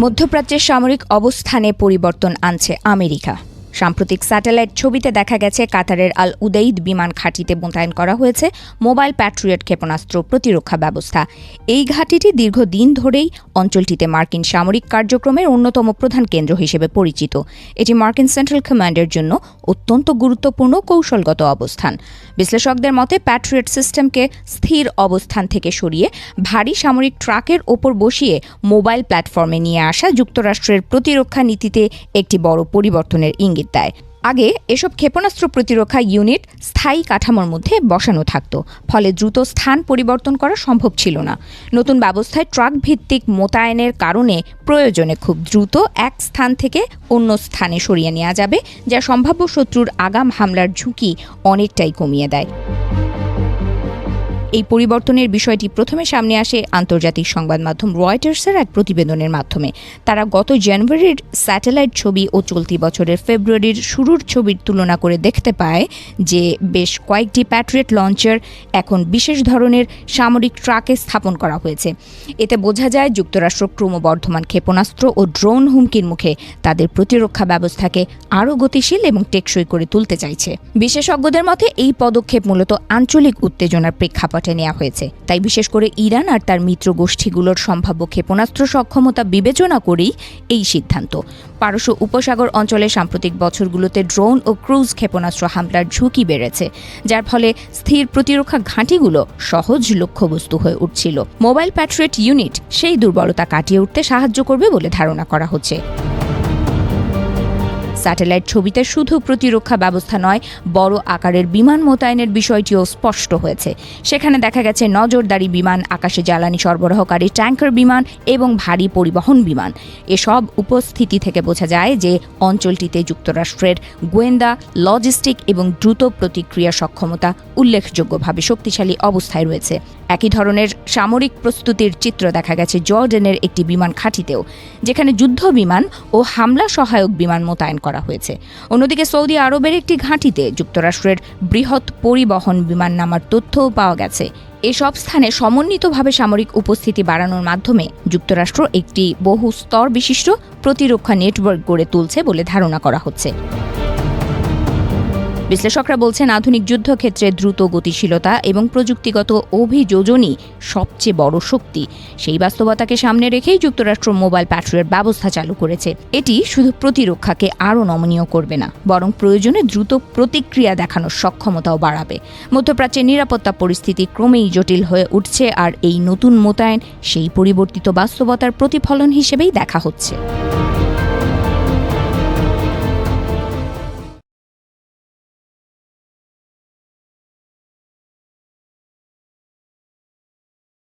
মধ্যপ্রাচ্যের সামরিক অবস্থানে পরিবর্তন আনছে আমেরিকা। সাম্প্রতিক স্যাটেলাইট ছবিতে দেখা গেছে কাতারের আল উদেইদ বিমান ঘাঁটিতে মোতায়েন করা হয়েছে মোবাইল প্যাট্রিয়ট ক্ষেপণাস্ত্র প্রতিরক্ষা ব্যবস্থা। এই ঘাঁটিটি দীর্ঘদিন ধরেই অঞ্চলটিতে মার্কিন সামরিক কার্যক্রমের অন্যতম প্রধান কেন্দ্র হিসেবে পরিচিত। এটি মার্কিন সেন্ট্রাল কমান্ডের জন্য অত্যন্ত গুরুত্বপূর্ণ কৌশলগত অবস্থান। বিশ্লেষকদের মতে প্যাট্রিয়ট সিস্টেমকে স্থির অবস্থান থেকে সরিয়ে ভারী সামরিক ট্রাকের ওপর বসিয়ে মোবাইল প্ল্যাটফর্মে নিয়ে আসা যুক্তরাষ্ট্রের প্রতিরক্ষা নীতিতে একটি বড় পরিবর্তনের ইঙ্গিত দেয়। আগে এসব ক্ষেপণাস্ত্র প্রতিরক্ষা ইউনিট স্থায়ী কাঠামোর মধ্যে বসানো থাকত, ফলে দ্রুত স্থান পরিবর্তন করা সম্ভব ছিল না। নতুন ব্যবস্থায় ট্রাক ভিত্তিক মোতায়েনের কারণে প্রয়োজনে খুব দ্রুত এক স্থান থেকে অন্য স্থানে সরিয়ে নেওয়া যাবে, যা সম্ভাব্য শত্রুর আগাম হামলার ঝুঁকি অনেকটাই কমিয়ে দেয়। এই পরিবর্তনের বিষয়টি প্রথমে সামনে আসে আন্তর্জাতিক সংবাদ মাধ্যম রয়টার্সের এক প্রতিবেদনের মাধ্যমে। তারা গত জানুয়ারির স্যাটেলাইট ছবি ও চলতি বছরের ফেব্রুয়ারির শুরুর ছবির তুলনা করে দেখতে পায় যে বেশ কয়েকটি প্যাট্রিয়ট লঞ্চার এখন বিশেষ ধরনের সামরিক ট্রাকে স্থাপন করা হয়েছে। এতে বোঝা যায় যুক্তরাষ্ট্র ক্রমবর্ধমান ক্ষেপণাস্ত্র ও ড্রোন হুমকির মুখে তাদের প্রতিরক্ষা ব্যবস্থাকে আরও গতিশীল এবং টেকসই করে তুলতে চাইছে। বিশেষজ্ঞদের মতে এই পদক্ষেপ মূলত আঞ্চলিক উত্তেজনার প্রেক্ষাপটে নেওয়া হয়েছে। তাই বিশেষ করে ইরান আর তার মিত্র গোষ্ঠীগুলোর সম্ভাব্য ক্ষেপণাস্ত্র সক্ষমতা বিবেচনা করেই এই সিদ্ধান্ত। পারস্য উপসাগর অঞ্চলে সাম্প্রতিক বছরগুলোতে ড্রোন ও ক্রুজ ক্ষেপণাস্ত্র হামলার ঝুঁকি বেড়েছে, যার ফলে স্থির প্রতিরক্ষা ঘাঁটিগুলো সহজ লক্ষ্যবস্তু হয়ে উঠছিল। মোবাইল প্যাট্রিয়ট ইউনিট সেই দুর্বলতা কাটিয়ে উঠতে সাহায্য করবে বলে ধারণা করা হচ্ছে। স্যাটেলাইট ছবিতে শুধু প্রতিরক্ষা ব্যবস্থা নয়, বড় আকারের বিমান মোতায়েনের বিষয়টিও স্পষ্ট হয়েছে। সেখানে দেখা গেছে নজরদারি বিমান, আকাশে জ্বালানি সরবরাহকারী ট্যাঙ্কার বিমান এবং ভারী পরিবহন বিমান। এসব উপস্থিতি থেকে বোঝা যায় যে অঞ্চলটিতে যুক্তরাষ্ট্রের গোয়েন্দা, লজিস্টিক এবং দ্রুত প্রতিক্রিয়া সক্ষমতা উল্লেখযোগ্যভাবে শক্তিশালী অবস্থায় রয়েছে। একই ধরনের সামরিক প্রস্তুতির চিত্র দেখা গেছে জর্ডানের একটি বিমান ঘাঁটিতেও, যেখানে যুদ্ধ বিমান ও হামলা সহায়ক বিমান মোতায়েন করা হয়েছে। অন্যদিকে সৌদি আরবের একটি ঘাঁটিতে যুক্তরাষ্ট্রের বৃহৎ পরিবহন বিমান নামার তথ্যও পাওয়া গেছে। এসব স্থানে সমন্বিতভাবে সামরিক উপস্থিতি বাড়ানোর মাধ্যমে যুক্তরাষ্ট্র একটি বহু স্তর বিশিষ্ট প্রতিরক্ষা নেটওয়ার্ক গড়ে তুলছে বলে ধারণা করা হচ্ছে। বিশ্লেষকরা বলছেন, আধুনিক যুদ্ধক্ষেত্রে দ্রুত গতিশীলতা এবং প্রযুক্তিগত অভিযোজনই সবচেয়ে বড় শক্তি। সেই বাস্তবতাকে সামনে রেখেই যুক্তরাষ্ট্র মোবাইল প্যাট্রিয়ট ব্যবস্থা চালু করেছে। এটি শুধু প্রতিরক্ষাকে আরও নমনীয় করবে না, বরং প্রয়োজনে দ্রুত প্রতিক্রিয়া দেখানোর সক্ষমতাও বাড়াবে। মধ্যপ্রাচ্যের নিরাপত্তা পরিস্থিতি ক্রমেই জটিল হয়ে উঠছে, আর এই নতুন মোতায়েন সেই পরিবর্তিত বাস্তবতার প্রতিফলন হিসেবেই দেখা হচ্ছে।